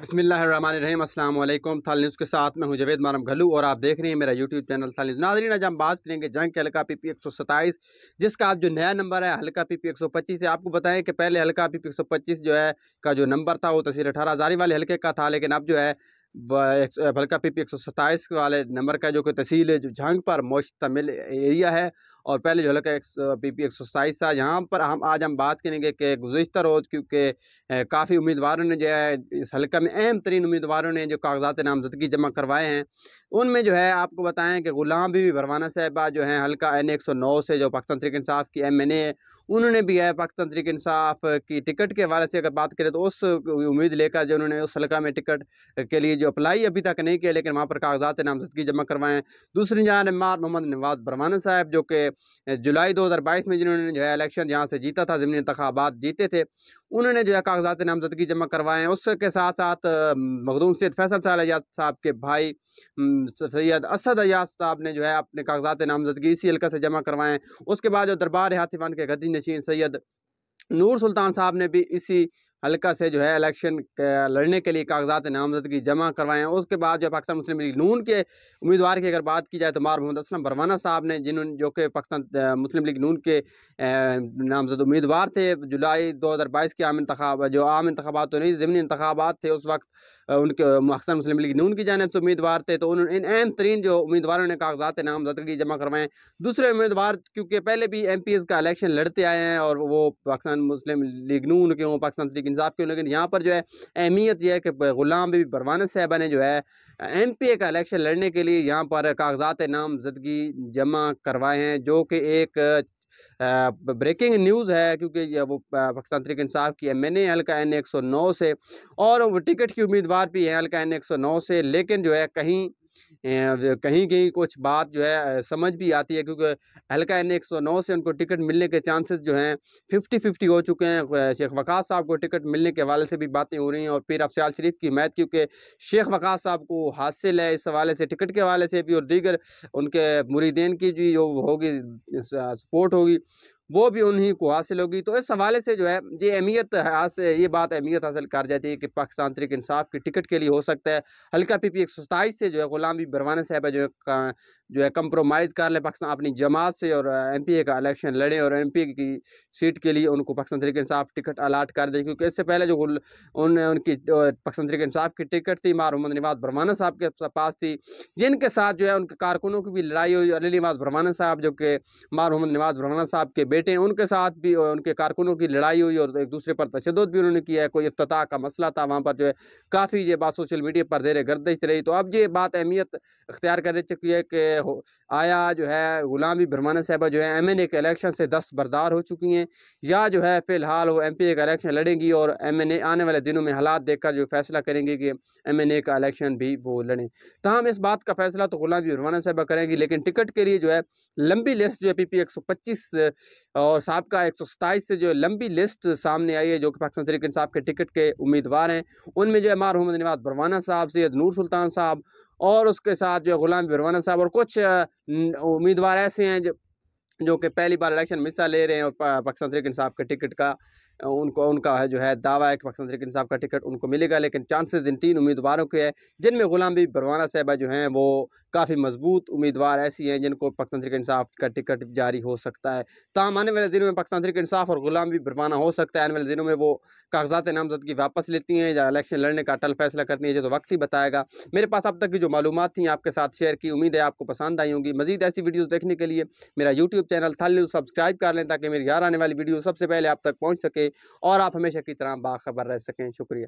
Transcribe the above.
बिस्मिल्लाहिर्रहमानिर्रहीम अस्सलाम वालेकुम। थल न्यूज़ के साथ मैं हूं जवेद मानम घल्लू और आप देख रहे हैं मेरा यूट्यूब चैनल थल न्यूज़। नाज़रीन, आज हम बात करेंगे जंग के हल्का PP 127 जिसका आप जो नया नंबर है हल्का PP 125 है। आपको बताएं कि पहले हल्का PP 125 जो है का जो नंबर था वो तहसील 18 हज़ारी वाले हल्के का था, लेकिन अब जो है हल्का PP 127 वाले नंबर का जो कि तहसील जो जंग पर मुश्तमिल एरिया है। और पहले जो हल्का PP 127 था, यहाँ पर हम बात करेंगे कि गुज़िश्ता रोज़ क्योंकि काफ़ी उम्मीदवारों ने जो है इस हल्का में अहम तरीन उम्मीदवारों ने जो कागजात नामजदगी जमा करवाए हैं, उनमें जो है आपको बताएं कि गुलाम बीबी भरवाना साहिबा जो हैं हल्का N 109 से जो पाकिस्तान तहरीक इंसाफ की MNA है, उन्होंने भी है पाकिस्तान तहरीक इंसाफ की टिकट के हवाले से अगर बात करें तो उस उम्मीद लेकर जो उन्होंने उस हल्का में टिकट के लिए जो अप्लाई अभी तक नहीं किया, लेकिन वहाँ पर कागजात नामजदगी जमा करवाएं। दूसरी जान मोहम्मद नवाज भरवाना साहब जो कि जुलाई 2022 में जिन्होंने जो है इलेक्शन यहाँ से जीता था, ज़मीनी इंतखाबात जीते थे, उन्होंने जो है कागजात नामजदगी जमा करवाए हैं। उसके साथ साथ मखदूम सैयद फैसल साहब साहब के भाई सैयद असद अयाज साहब ने जो है अपने कागजात नामजदगी इसी हल्का से जमा करवाए हैं। उसके बाद जो दरबार हातिमान के गद्दी नशीन सैयद नूर सुल्तान साहब ने भी इसी हल्का से जो है इलेक्शन लड़ने के लिए कागजात नामजदगी जमा करवाए हैं। उसके बाद जो पाकिस्तान मुस्लिम लीग नून के उम्मीदवार की अगर बात की जाए तो मार मोहम्मद असलम भरवाना साहब ने, जिन्होंने जो कि पाकिस्तान मुस्लिम लीग नून के नामजद उम्मीदवार थे जुलाई 2022 के आम इंतखाबात तो नहीं, ज़मीनी इंतखाबात थे उस वक्त, उनके पाकिस्तान मुस्लिम लीग नून की जानिब से उम्मीदवार थे, तो उन्होंने इन अहम तरीन जो उम्मीदवारों ने कागजात नामजदगी जमा करवाएं। दूसरे उम्मीदवार क्योंकि पहले भी MPs का इलेक्शन लड़ते आए हैं और वो पाकिस्तान मुस्लिम लीग नून के हों, पाकिस्तान तहरीक इंसाफ के हों, लेकिन यहाँ पर जो है अहमियत यह है कि गुलाम बीबी भरवाना साहिबा ने जो है MPA का इलेक्शन लड़ने के लिए यहाँ पर कागजात नामजदगी जमा करवाए हैं, जो कि एक ब्रेकिंग न्यूज़ है क्योंकि ये वो पाकिस्तान तहरीक इंसाफ की MNA हल्का N 109 से और वो टिकट की उम्मीदवार भी है हल्का N 109 से, लेकिन जो है कहीं कहीं कहीं कुछ बात जो है समझ भी आती है क्योंकि हल्का N 109 से उनको टिकट मिलने के चांसेस जो हैं 50-50 हो चुके हैं। शेख वकास साहब को टिकट मिलने के हवाले से भी बातें हो रही हैं और पीर अफजाल शरीफ की हिमायत, क्योंकि शेख वकास साहब को हासिल है इस हवाले से, टिकट के हवाले से भी और दीगर उनके मुरीदीन की जो होगी सपोर्ट होगी वो भी उन्हीं को हासिल होगी। तो इस हवाले से जो है ये बात अहमियत हासिल कर जाती है कि पाकिस्तान तहरीक इंसाफ की टिकट के लिए हो सकता है हल्का PP 127 से जो है गुलाम बीबी भरवाना साहिबा जो है कंप्रोमाइज़ कर ले पाकिस्तान अपनी जमात से और MPA का इलेक्शन लड़े और MPA की सीट के लिए उनको पाकिस्तान तहरीक इंसाफ टिकट अलाट कर दे, क्योंकि इससे पहले जो उनकी पाकिस्तान तहरीक इंसाफ की टिकट थी मार मोहम्मद नवाज भरवाना साहब के पास थी, जिनके साथ जो है उनके कारकुनों की भी लड़ाई हुई। अली नवाज भरवाना साहब जो कि मार मोहम्मद नवाज भरवाना साहब के बेटे हैं, उनके साथ भी उनके कारकुनों की लड़ाई हुई और एक दूसरे पर तशद्दुद भी उन्होंने किया है। कोई इफ्तिताह का मसला था वहाँ पर जो है काफ़ी ये बात सोशल मीडिया पर ज़ेर गर्दिश रही। तो अब ये बात अहमियत इख्तियार कर चुकी है कि आया जो है गुलाम बीबी भरवाना साहिबा जो है MNA के इलेक्शन से दस्तबरदार हो चुकी हैं या जो है फ़िलहाल वो MPA का इलेक्शन लड़ेंगी और MNA आने वाले दिनों में हालात देखकर जो फैसला करेंगे कि MNA का इलेक्शन भी वो लड़ें। तमाम इस बात का फैसला तो गुलाम बीबी भरवाना साहिबा करेंगी, लेकिन टिकट के लिए जो है लंबी लिस्ट जो है PP 125 और साबका 127 से जो लंबी लिस्ट सामने आई है जो कि पाकिस्तान तहरीक इंसाफ के टिकट के उम्मीदवार हैं, उनमें जो है मार मोहम्मद नवाज भरवाना साहब, सैयद नूर सुल्तान साहब और उसके साथ जो है गुलाम बीबी भरवाना साहब और कुछ उम्मीदवार ऐसे हैं जो कि पहली बार इलेक्शन में हिस्सा ले रहे हैं और पाकिस्तान तहरीक इंसाफ के टिकट का उनका है जो है दावा है कि पाकिस्तान तहरीक इंसाफ का टिकट उनको मिलेगा, लेकिन चांसेस इन 3 उम्मीदवारों के हैं जिनमें गुलाम बीबी भरवाना साहिबा जो हैं वो काफ़ी मजबूत उम्मीदवार ऐसी हैं जिनको पाकिस्तान तहरीक इंसाफ का टिकट जारी हो सकता है। ताहम आने वाले दिनों में पाकिस्तान तहरीक इंसाफ और गुलाम बीबी भरवाना हो सकता है आने वाले दिनों में वो कागजात नामजदगी वापस लेती हैं या इलेक्शन लड़ने का अटल फैसला करती हैं, जो तो वक्त ही बताएगा। मेरे पास अब तक की जो मालूमात थी आपके साथ शेयर की, उम्मीद है आपको पसंद आई होंगी। मजीद ऐसी वीडियो देखने के लिए मेरा यूट्यूब चैनल थल न्यूज़ सब्सक्राइब कर लें ताकि मेरी हर आने वाली वीडियो सबसे पहले आप तक पहुँच सके और आप हमेशा की तरह बाखबर रह सकें। शुक्रिया।